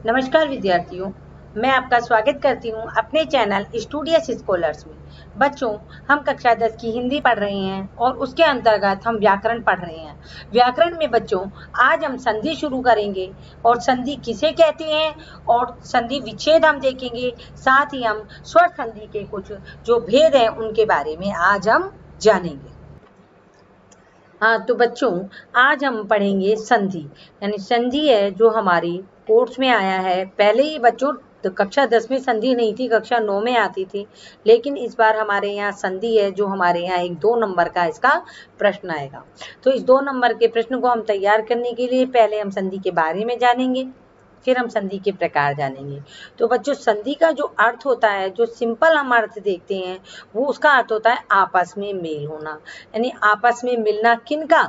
नमस्कार विद्यार्थियों, मैं आपका स्वागत करती हूं अपने चैनल स्टूडियस स्कॉलर्स में। बच्चों, हम कक्षा 10 की हिंदी पढ़ रहे हैं और उसके अंतर्गत हम व्याकरण पढ़ रहे हैं। व्याकरण में बच्चों आज हम संधि शुरू करेंगे और संधि किसे कहते हैं और संधि विच्छेद हम देखेंगे। साथ ही हम स्वर संधि के कुछ जो भेद हैं उनके बारे में आज हम जानेंगे। हाँ, तो बच्चों आज हम पढ़ेंगे संधि, यानी संधि है जो हमारी कोर्स में आया है। पहले ही बच्चों तो कक्षा 10 में संधि नहीं थी, कक्षा 9 में आती थी, लेकिन इस बार हमारे यहाँ संधि है जो हमारे यहाँ एक 2 नंबर का इसका प्रश्न आएगा। तो इस 2 नंबर के प्रश्न को हम तैयार करने के लिए पहले हम संधि के बारे में जानेंगे, फिर हम संधि के प्रकार जानेंगे। तो बच्चों संधि का जो अर्थ होता है, जो सिंपल हम अर्थ देखते हैं, वो उसका अर्थ होता है आपस में मेल होना, यानी आपस में मिलना किनका,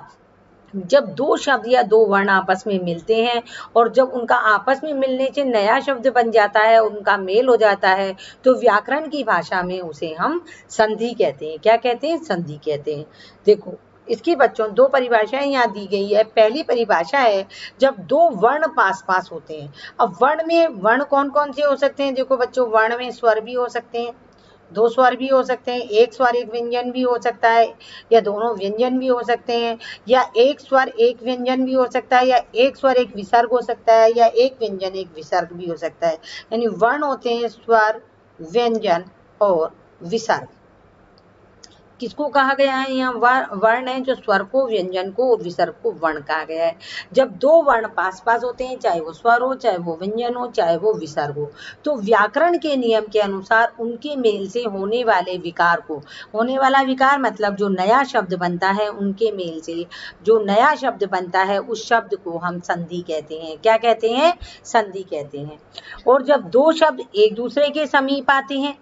जब दो शब्द या दो वर्ण आपस में मिलते हैं और जब उनका आपस में मिलने से नया शब्द बन जाता है, उनका मेल हो जाता है, तो व्याकरण की भाषा में उसे हम संधि कहते हैं। क्या कहते हैं? संधि कहते हैं। देखो इसकी बच्चों 2 परिभाषाएं यहाँ दी गई है। पहली परिभाषा है जब 2 वर्ण पास पास होते हैं। अब वर्ण कौन कौन से हो सकते हैं? देखो बच्चों, वर्ण में स्वर भी हो सकते हैं, 2 स्वर भी हो सकते हैं, एक स्वर एक व्यंजन भी हो सकता है, या दोनों व्यंजन भी हो सकते हैं, या एक स्वर एक व्यंजन भी हो सकता है, या एक स्वर एक विसर्ग हो सकता है, या एक व्यंजन एक विसर्ग भी हो सकता है। यानी वर्ण होते हैं स्वर, व्यंजन और विसर्ग। किसको कहा गया है? यहाँ वर्ण है जो स्वर को, व्यंजन को और विसर्ग को वर्ण कहा गया है। जब 2 वर्ण पास पास होते हैं, चाहे वो स्वर हो, चाहे वो व्यंजन हो, चाहे वो विसर्ग हो, तो व्याकरण के नियम के अनुसार उनके मेल से होने वाले विकार को, होने वाला विकार मतलब जो नया शब्द बनता है, उनके मेल से जो नया शब्द बनता है उस शब्द को हम संधि कहते हैं। क्या कहते हैं? संधि कहते हैं। और जब 2 शब्द एक दूसरे के समीप आते हैं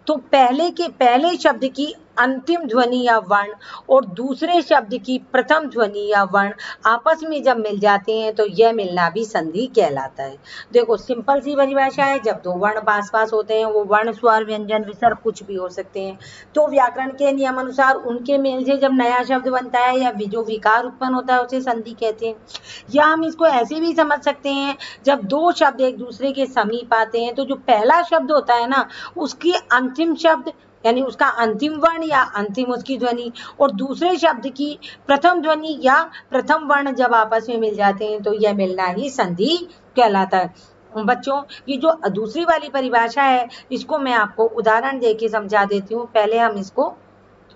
तो पहले शब्द की अंतिम ध्वनि या वर्ण और दूसरे शब्द की प्रथम ध्वनि या वर्ण आपस में जब मिल जाते हैं तो यह मिलना भी संधि कहलाता है। देखो सिंपल सी परिभाषा है, जब 2 वर्ण पास पास होते हैं, वो वर्ण स्वर व्यंजन विसर्ग कुछ भी हो सकते हैं, तो व्याकरण के नियम अनुसार उनके मेल से जब नया शब्द बनता है या जो विकार उत्पन्न होता है उसे संधि कहते हैं। या हम इसको ऐसे भी समझ सकते हैं, जब 2 शब्द एक दूसरे के समीप आते हैं तो जो पहला शब्द होता है ना, उसकी अंतिम शब्द यानी उसका अंतिम वर्ण या अंतिम उसकी ध्वनि और दूसरे शब्द की प्रथम ध्वनि या प्रथम वर्ण जब आपस में मिल जाते हैं तो यह मिलना ही संधि कहलाता है। बच्चों ये जो दूसरी वाली परिभाषा है, इसको मैं आपको उदाहरण देके समझा देती हूँ। पहले हम इसको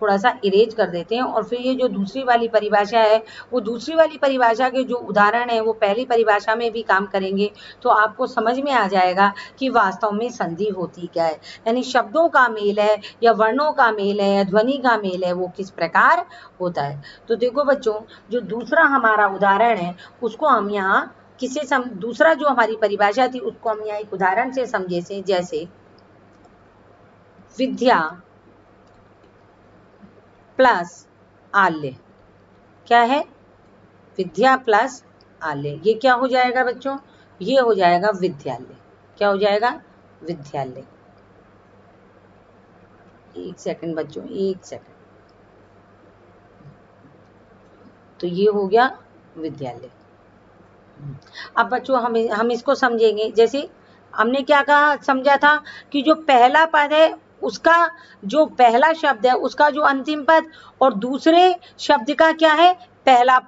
थोड़ा सा इरेज कर देते हैं और फिर ये जो दूसरी वाली परिभाषा है, वो दूसरी वाली परिभाषा के जो उदाहरण है वो पहली परिभाषा में भी काम करेंगे, तो आपको समझ में आ जाएगा कि वास्तव में संधि होती क्या है। यानी शब्दों का मेल है या वर्णों का मेल है या ध्वनि का मेल है, वो किस प्रकार होता है। तो देखो बच्चों, जो दूसरा हमारा उदाहरण है उसको हम यहाँ दूसरा जो हमारी परिभाषा थी उसको हम यहाँ एक उदाहरण से समझे से, जैसे विद्या प्लस आल्य। क्या है? विद्या प्लस आल्य। ये क्या हो जाएगा बच्चों? ये हो जाएगा विद्यालय। क्या हो जाएगा? विद्यालय। एक सेकंड बच्चों, एक सेकंड। तो ये हो गया विद्यालय। अब बच्चों हम इसको समझेंगे। जैसे हमने क्या कहा, समझा था कि जो पहला पद है उसका जो पहला शब्द है उसका जो अंतिम पद और दूसरे शब्द का क्या है, पहला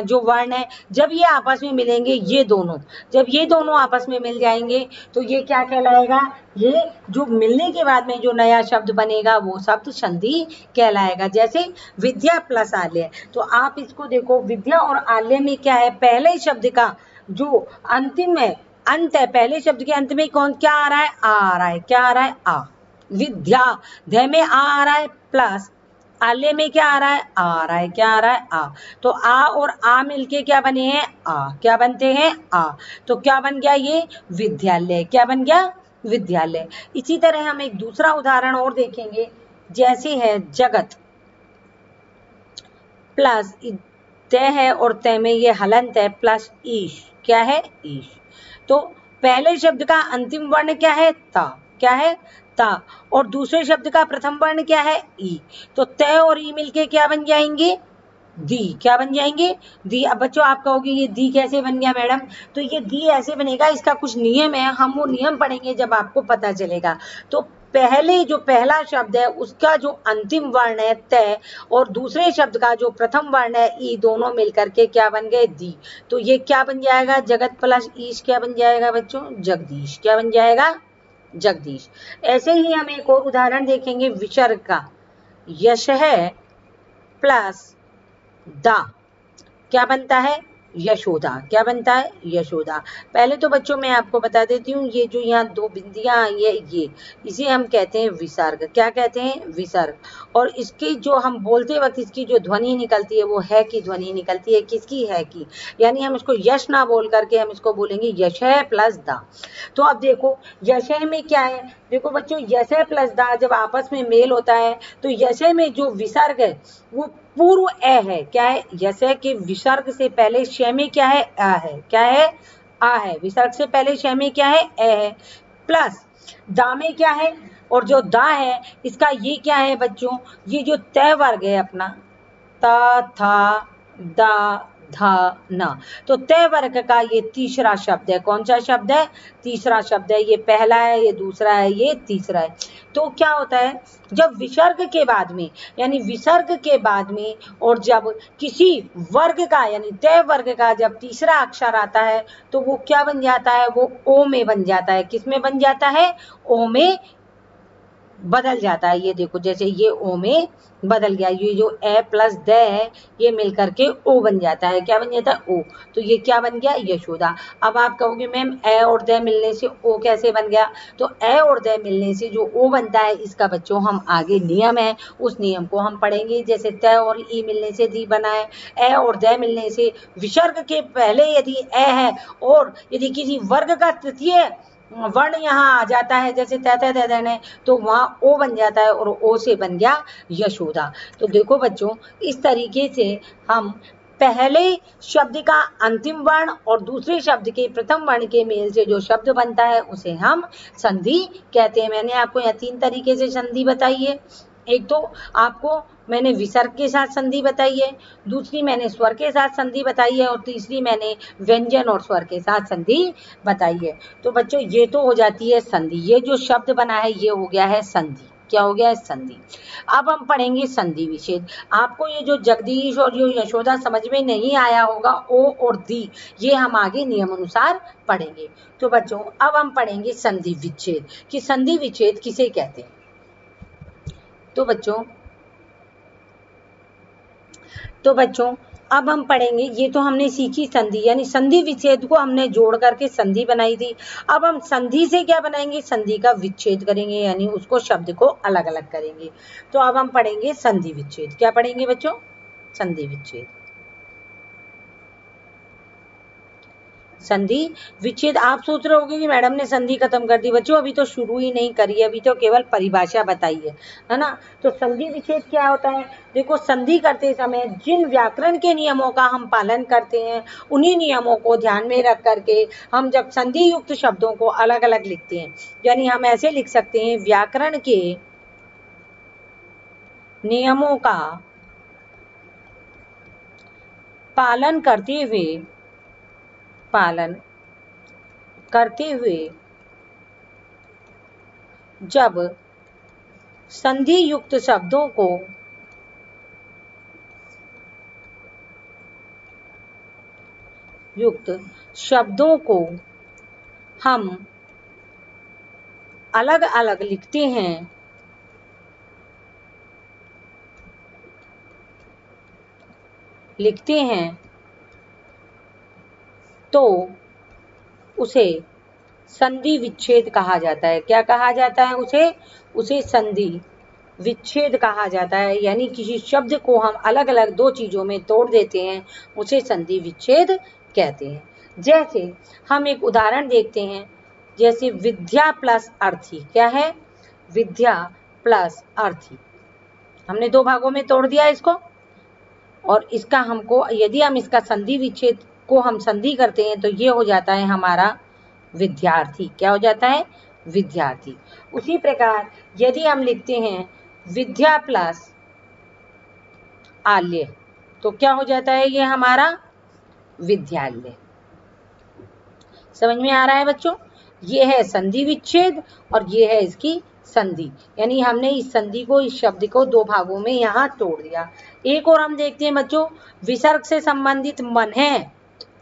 जो वर्ण है, जब ये आपस में मिलेंगे, जब ये दोनों आपस में मिल जाएंगे तो ये क्या कहलाएगा? ये जो मिलने के बाद में जो नया शब्द बनेगा वो शब्द संधि कहलाएगा। जैसे विद्या प्लस आल्य, तो आप इसको देखो, विद्या और आल्य में क्या है, पहले शब्द का जो अंतिम है, अंत है, पहले शब्द के अंत में क्या आ रहा है? आ रहा है। क्या आ रहा है? आ। विद्या ध में आ रहा है प्लस आल्य में क्या आ रहा है? आ रहा है। क्या आ रहा है? आ। तो आ और आ मिलके क्या बने हैं? आ। क्या बनते हैं? आ। तो क्या बन गया? ये विद्यालय। क्या बन गया? विद्यालय। इसी तरह हम एक दूसरा उदाहरण और देखेंगे, जैसे है जगत प्लस त है और त में ये हलंत है प्लस ईश। क्या है? ईश। तो पहले शब्द का अंतिम वर्ण क्या है? ता। क्या है? ता। और दूसरे शब्द का प्रथम वर्ण क्या है? ई। तो त और ई मिलके क्या बन जाएंगे? दी क्या बन जाएंगे? दी। अब बच्चों आप कहोगे ये दी कैसे बन गया मैडम? तो ये दी ऐसे बनेगा, इसका कुछ नियम है, हम वो नियम पढ़ेंगे जब आपको पता चलेगा। तो पहले जो पहला शब्द है उसका जो अंतिम वर्ण है तय, और दूसरे शब्द का जो प्रथम वर्ण है ई, दोनों मिलकर के क्या बन गए? दी। तो ये क्या बन जाएगा? जगत प्लस ईश क्या बन जाएगा बच्चों? जगदीश। क्या बन जाएगा? जगदीश। ऐसे ही हम एक और उदाहरण देखेंगे विसर्ग का। यश है प्लस दा क्या बनता है? यशोदा। क्या बनता है? यशोदा। पहले तो बच्चों मैं आपको बता देती हूँ, ये जो यहाँ दो बिंदियां आई है ये इसे हम कहते हैं विसर्ग। क्या कहते हैं? विसर्ग। और इसकी जो हम बोलते वक्त इसकी जो ध्वनि निकलती है वो है की ध्वनि निकलती है। किसकी? है की। यानी हम इसको यश ना बोल करके हम इसको बोलेंगे यश है प्लस दा। तो अब देखो यशय में क्या है? देखो बच्चों यशय प्लस दा जब आपस में मेल होता है तो यशय में जो विसर्ग है वो पूर्व ए है। क्या है? यशय के विसर्ग से पहले शय में क्या है? आ है। क्या है? आ है। विसर्ग से पहले शय में क्या है? ए है। प्लस दा में क्या है? और जो दा है इसका ये क्या है बच्चों? ये जो तय वर्ग है अपना, ता था दा धा ना, तो तय वर्ग का ये तीसरा शब्द है। कौन सा शब्द है? तीसरा शब्द है। ये पहला है, ये दूसरा है, ये तीसरा है। तो क्या होता है जब विसर्ग के बाद में, यानी विसर्ग के बाद में और जब किसी वर्ग का यानी तय वर्ग का जब तीसरा अक्षर आता है तो वो क्या बन जाता है? वो ओ में बन जाता है। किस में बन जाता है? ओ में बदल जाता है। ये देखो जैसे ये ओ में बदल गया, ये जो ए प्लस द है ये मिलकर के ओ बन जाता है। क्या बन जाता है? ओ। तो ये क्या बन गया? यशोदा। अब आप कहोगे मैम ए और द मिलने से ओ कैसे बन गया? तो ए और द मिलने से जो ओ बनता है इसका बच्चों हम आगे नियम है उस नियम को हम पढ़ेंगे। जैसे त और ई मिलने से दी बना है, ए और द मिलने से विसर्ग के पहले यदि ए है और यदि किसी वर्ग का तृतीय वर्ण यहाँ आ जाता है जैसे तैतैन है तो वहां ओ बन जाता है और ओ से बन गया यशोदा। तो देखो बच्चों इस तरीके से हम पहले शब्द का अंतिम वर्ण और दूसरे शब्द के प्रथम वर्ण के मेल से जो शब्द बनता है उसे हम संधि कहते हैं। मैंने आपको यहाँ 3 तरीके से संधि बताई है। एक तो आपको मैंने विसर्ग के साथ संधि बताई है, दूसरी मैंने स्वर के साथ संधि बताई है और तीसरी मैंने व्यंजन और स्वर के साथ संधि बताई है। तो बच्चों ये तो हो जाती है संधि। ये जो शब्द बना है ये हो गया है संधि। क्या हो गया है? संधि। अब हम पढ़ेंगे संधि विच्छेद। आपको ये जो जगदीश और जो यशोदा समझ में नहीं आया होगा ओ और दी, ये हम आगे नियम अनुसार पढ़ेंगे। तो बच्चों अब हम पढ़ेंगे संधि विच्छेद कि संधि विच्छेद किसे कहते हैं। तो बच्चों अब हम पढ़ेंगे, ये तो हमने सीखी संधि यानी संधि विच्छेद को हमने जोड़ करके संधि बनाई थी। अब हम संधि से क्या बनाएंगे? संधि का विच्छेद करेंगे यानी उसको शब्द को अलग अलग करेंगे। तो अब हम पढ़ेंगे संधि विच्छेद। क्या पढ़ेंगे बच्चों? संधि विच्छेद। संधि विच्छेद। आप सोच रहे होंगे कि मैडम ने संधि खत्म कर दी। बच्चों अभी तो शुरू ही नहीं करी है, अभी तो केवल परिभाषा बताई है ना। तो संधि विच्छेद क्या होता है? देखो संधि करते समय जिन व्याकरण के नियमों का हम पालन करते हैं उन्हीं नियमों को ध्यान में रख करके हम जब संधि युक्त शब्दों को अलग अलग लिखते हैं, यानी हम ऐसे लिख सकते हैं व्याकरण के नियमों का पालन करते हुए जब संधि युक्त शब्दों को हम अलग अलग लिखते हैं तो उसे संधि विच्छेद कहा जाता है। क्या कहा जाता है? उसे संधि विच्छेद कहा जाता है। यानी किसी शब्द को हम अलग अलग दो चीजों में तोड़ देते हैं उसे संधि विच्छेद कहते हैं। जैसे हम एक उदाहरण देखते हैं, जैसे विद्या प्लस अर्थी। क्या है? विद्या प्लस अर्थी। हमने दो भागों में तोड़ दिया इसको और इसका हमको यदि हम इसका संधि विच्छेद को हम संधि करते हैं तो ये हो जाता है हमारा विद्यार्थी। क्या हो जाता है? विद्यार्थी। उसी प्रकार यदि हम लिखते हैं विद्या प्लस आल्य, तो क्या हो जाता है ये हमारा विद्यालय। समझ में आ रहा है बच्चों? ये है संधि विच्छेद और ये है इसकी संधि, यानी हमने इस संधि को, इस शब्द को दो भागों में यहाँ तोड़ दिया। एक और हम देखते हैं बच्चों, विसर्ग से संबंधित मन है।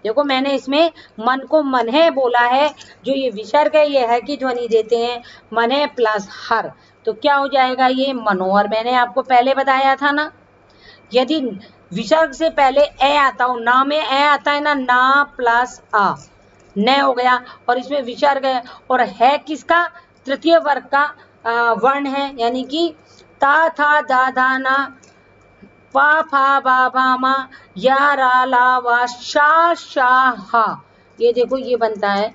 देखो मैंने इसमें मन को मन है बोला है, जो ये विसर्ग है ये है की ध्वनि देते हैं, मन है प्लस हर, तो क्या हो जाएगा ये मनोहर। मैंने आपको पहले बताया था ना, यदि विसर्ग से पहले ए आता हो, ना में ए आता है ना, ना प्लस आ, न हो गया, और इसमें विसर्ग है, और है किसका, तृतीय वर्ग का वर्ण है, यानी कि ता था दा धा ना, पा फा बा भा मा, या रा ला वा शा शा हा। ये देखो ये बनता है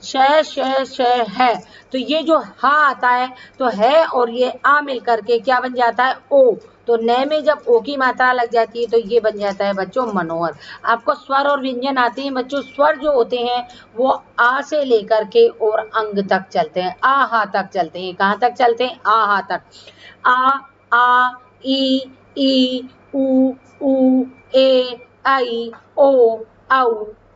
श श श है, तो ये जो हा आता है तो है और ये आ मिल करके क्या बन जाता है ओ, तो न में जब ओ की मात्रा लग जाती है तो ये बन जाता है बच्चों मनोहर। आपको स्वर और व्यंजन आते हैं बच्चों, स्वर जो होते हैं वो आ से लेकर के और अंग तक चलते हैं, आ हा तक चलते हैं। कहाँ तक चलते हैं? आ हा तक। आ ई उ ए आई ओ औ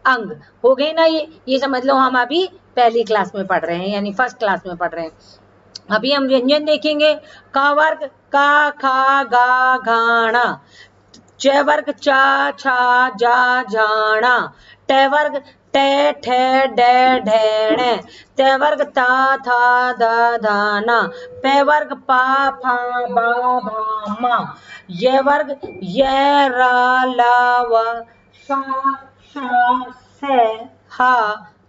अंग हो गए ना। ये समझ लो हम अभी पहली क्लास में पढ़ रहे हैं, यानी फर्स्ट क्लास में पढ़ रहे हैं। अभी हम व्यंजन देखेंगे। का वर्ग का खा गा घाना, च वर्ग चा छा जा झाणा, ट वर्ग टे ठे डे ढेणे, त वर्ग ता था दा धाना, पे वर्ग पा फा बा भा मा, ये वर्ग ये रा ला व शा शा से हा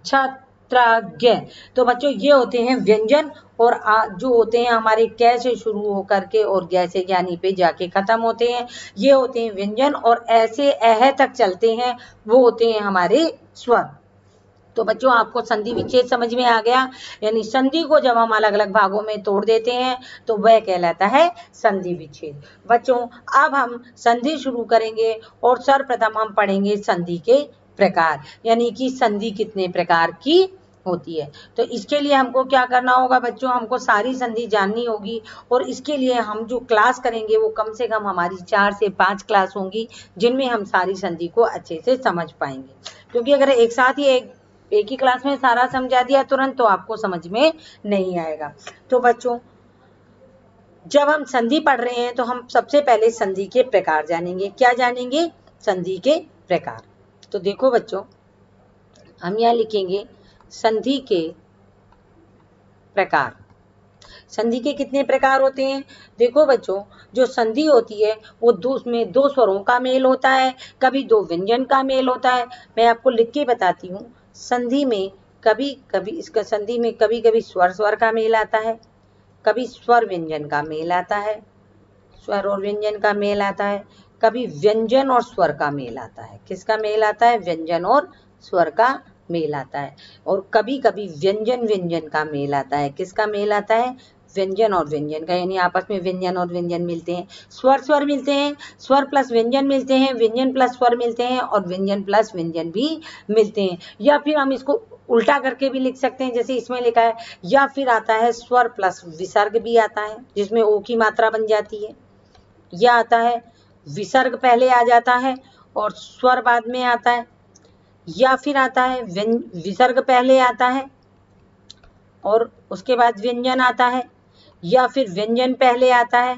छत्रज्ञ। तो बच्चों ये होते हैं व्यंजन, और जो होते हैं हमारे कै से शुरू होकर के और ग से ज्ञानी पे जाके खत्म होते हैं, ये होते हैं व्यंजन, और ऐसे अह तक चलते हैं, वो होते हैं हमारे स्वर। तो बच्चों आपको संधि विच्छेद समझ में आ गया, यानी संधि को जब हम अलग अलग भागों में तोड़ देते हैं तो वह कहलाता है संधि विच्छेद। बच्चों अब हम संधि शुरू करेंगे, और सर्वप्रथम हम पढ़ेंगे संधि के प्रकार, यानी कि संधि कितने प्रकार की होती है। तो इसके लिए हमको क्या करना होगा बच्चों, हमको सारी संधि जाननी होगी, और इसके लिए हम जो क्लास करेंगे वो कम से कम हमारी 4 से 5 क्लास होंगी, जिनमें हम सारी संधि को अच्छे से समझ पाएंगे। क्योंकि अगर एक साथ ही एक ही क्लास में सारा समझा दिया तुरंत तो आपको समझ में नहीं आएगा। तो बच्चों जब हम संधि पढ़ रहे हैं तो हम सबसे पहले संधि के प्रकार जानेंगे। क्या जानेंगे? संधि के प्रकार। तो देखो बच्चों हम यहाँ लिखेंगे संधि के प्रकार। संधि के कितने प्रकार होते हैं? देखो बच्चों जो संधि होती है वो उसमें दो स्वरों का मेल होता है, कभी दो व्यंजन का मेल होता है। मैं आपको लिख के बताती हूँ। संधि में कभी कभी स्वर स्वर का मेल आता है, कभी स्वर व्यंजन का मेल आता है, स्वर और व्यंजन का मेल आता है, कभी व्यंजन और स्वर का मेल आता है। किसका मेल आता है? व्यंजन और स्वर का मेल आता है। और कभी कभी व्यंजन व्यंजन का मेल आता है। किसका मेल आता है? व्यंजन और व्यंजन का, यानी आपस में व्यंजन और व्यंजन मिलते हैं, स्वर स्वर मिलते हैं, स्वर प्लस व्यंजन मिलते हैं, व्यंजन प्लस स्वर मिलते हैं, और व्यंजन प्लस व्यंजन भी मिलते हैं। या फिर हम इसको उल्टा करके भी लिख सकते हैं, जैसे इसमें लिखा है। या फिर आता है स्वर प्लस विसर्ग भी आता है, जिसमें ओ की मात्रा बन जाती है। या आता है विसर्ग पहले आ जाता है और स्वर बाद में आता है। या फिर आता है विसर्ग पहले आता है और उसके बाद व्यंजन आता है, या फिर व्यंजन पहले आता है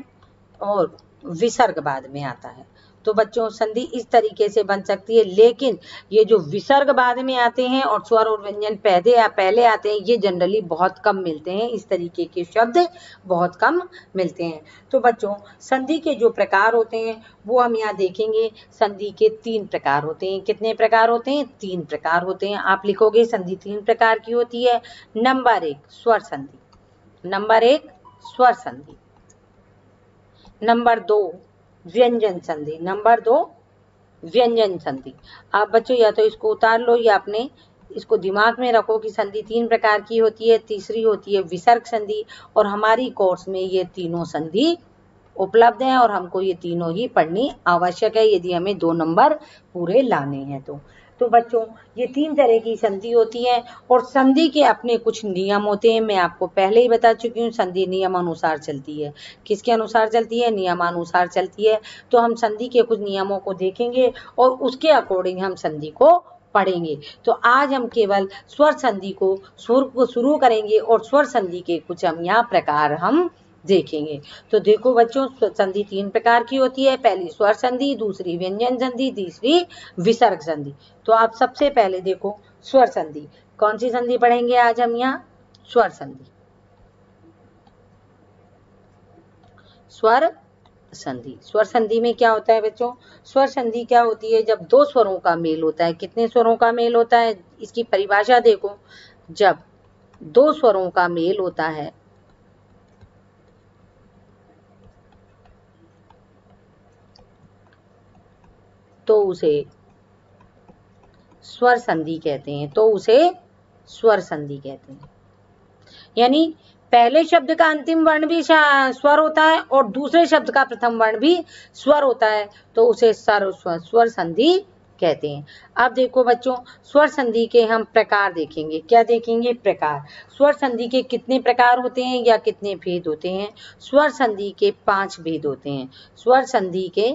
और विसर्ग बाद में आता है। तो बच्चों संधि इस तरीके से बन सकती है, लेकिन ये जो विसर्ग बाद में आते हैं और स्वर और व्यंजन पहले आते हैं, ये जनरली बहुत कम मिलते हैं। इस तरीके के शब्द बहुत कम मिलते हैं। तो बच्चों संधि के जो प्रकार होते हैं वो हम यहाँ देखेंगे। संधि के 3 प्रकार होते हैं। कितने प्रकार होते हैं? 3 प्रकार होते हैं। आप लिखोगे संधि 3 प्रकार की होती है। नंबर 1 स्वर संधि, नंबर 1 स्वर संधि, नंबर 2 व्यंजन संधि, नंबर 2 व्यंजन संधि। आप बच्चों या तो इसको उतार लो या अपने इसको दिमाग में रखो कि संधि 3 प्रकार की होती है। तीसरी होती है विसर्ग संधि, और हमारी कोर्स में ये तीनों संधि उपलब्ध हैं और हमको ये तीनों ही पढ़नी आवश्यक है यदि हमें 2 नंबर पूरे लाने हैं। तो तो बच्चों ये 3 तरह की संधि होती है और संधि के अपने कुछ नियम होते हैं। मैं आपको पहले ही बता चुकी हूँ, संधि नियमानुसार चलती है। किसके अनुसार चलती है? नियमानुसार चलती है। तो हम संधि के कुछ नियमों को देखेंगे और उसके अकॉर्डिंग हम संधि को पढ़ेंगे। तो आज हम केवल स्वर संधि को शुरू करेंगे और स्वर संधि के कुछ हम यहाँ प्रकार हम देखेंगे। तो देखो बच्चों, संधि 3 प्रकार की होती है। पहली स्वर संधि, दूसरी व्यंजन संधि, तीसरी विसर्ग संधि। तो आप सबसे पहले देखो स्वर संधि। कौन सी संधि पढ़ेंगे आज हम यहाँ? स्वर संधि। स्वर संधि। स्वर संधि में क्या होता है बच्चों? स्वर संधि क्या होती है? जब 2 स्वरों का मेल होता है। कितने स्वरों का मेल होता है? इसकी परिभाषा देखो। जब 2 स्वरों का मेल होता है तो उसे स्वर संधि कहते हैं। तो उसे स्वर संधि कहते हैं। यानी पहले शब्द का अंतिम वर्ण भी स्वर होता है और दूसरे शब्द का प्रथम वर्ण भी स्वर होता है, तो उसे स्वर संधि कहते हैं। अब देखो बच्चों, स्वर संधि के हम प्रकार देखेंगे। क्या देखेंगे? प्रकार। स्वर संधि के कितने प्रकार होते हैं या कितने भेद होते हैं? स्वर संधि के 5 भेद होते हैं। स्वर संधि के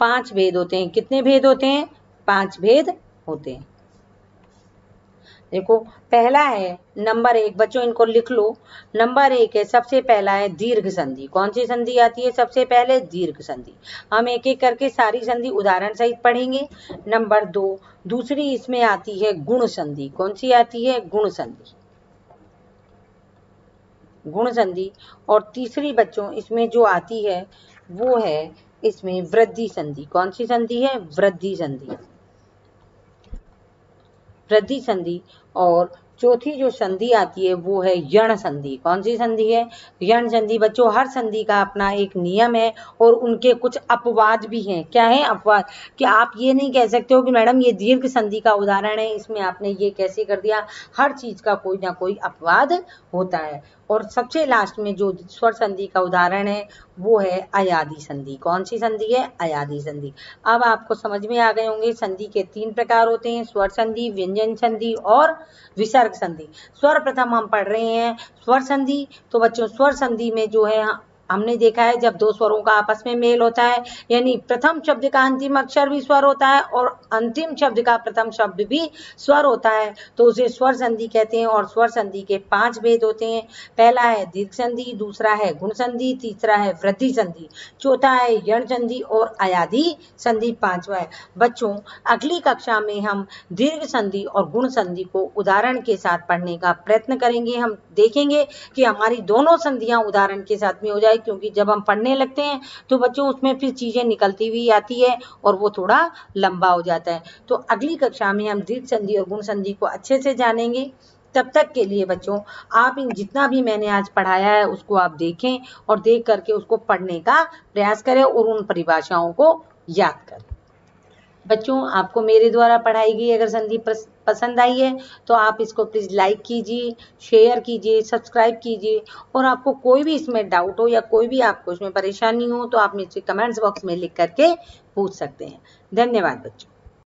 5 भेद होते हैं। कितने भेद होते हैं? 5 भेद होते हैं। देखो, पहला है नंबर 1। बच्चों इनको लिख लो। नंबर 1 है, सबसे पहला है दीर्घ संधि। कौन सी संधि आती है सबसे पहले? दीर्घ संधि। हम एक एक करके सारी संधि उदाहरण सहित पढ़ेंगे। नंबर 2, दूसरी इसमें आती है गुण संधि। कौन सी आती है? गुण संधि। गुण संधि। और तीसरी बच्चों इसमें जो आती है वो है इसमें वृद्धि संधि। कौन सी संधि है? वृद्धि संधि। वृद्धि संधि। और चौथी जो संधि आती है वो है यण संधि। कौन सी संधि है? यण संधि। बच्चों हर संधि का अपना एक नियम है और उनके कुछ अपवाद भी हैं। क्या है अपवाद? कि आप ये नहीं कह सकते हो कि मैडम ये दीर्घ संधि का उदाहरण है, इसमें आपने ये कैसे कर दिया। हर चीज का कोई ना कोई अपवाद होता है। और सबसे लास्ट में जो स्वर संधि का उदाहरण है वो है अयादि संधि। कौन सी संधि है? अयादि संधि। अब आपको समझ में आ गए होंगे संधि के 3 प्रकार होते हैं, स्वर संधि, व्यंजन संधि और विसर्ग संधि। सर्वप्रथम हम पढ़ रहे हैं स्वर संधि। तो बच्चों स्वर संधि में जो है हमने देखा है जब 2 स्वरों का आपस में मेल होता है, यानी प्रथम शब्द का अंतिम अक्षर भी स्वर होता है और अंतिम शब्द का प्रथम शब्द भी स्वर होता है, तो उसे स्वर संधि कहते हैं। और स्वर संधि के 5 भेद होते हैं। पहला है दीर्घ संधि, दूसरा है गुण संधि, तीसरा है वृद्धि संधि, चौथा है यण संधि और अयादि संधि 5वां है। बच्चों अगली कक्षा में हम दीर्घ संधि और गुण संधि को उदाहरण के साथ पढ़ने का प्रयत्न करेंगे। हम देखेंगे कि हमारी दोनों संधियां उदाहरण के साथ में हो जाए, क्योंकि जब हम पढ़ने लगते हैं तो बच्चों उसमें फिर चीजें निकलती हुई आती है और वो थोड़ा लंबा हो जाता है। तो अगली कक्षा में हम दीर्घ संधि और गुण संधि को अच्छे से जानेंगे। तब तक के लिए बच्चों आप इन जितना भी मैंने आज पढ़ाया है उसको आप देखें और देख करके उसको पढ़ने का प्रयास करें और उन परिभाषाओं को याद करें। बच्चों आपको मेरे द्वारा पढ़ाई गई अगर संधि पसंद आई है तो आप इसको प्लीज़ लाइक कीजिए, शेयर कीजिए, सब्सक्राइब कीजिए। और आपको कोई भी इसमें डाउट हो या कोई भी आपको इसमें परेशानी हो तो आप मुझसे कमेंट्स बॉक्स में लिख करके पूछ सकते हैं। धन्यवाद बच्चों।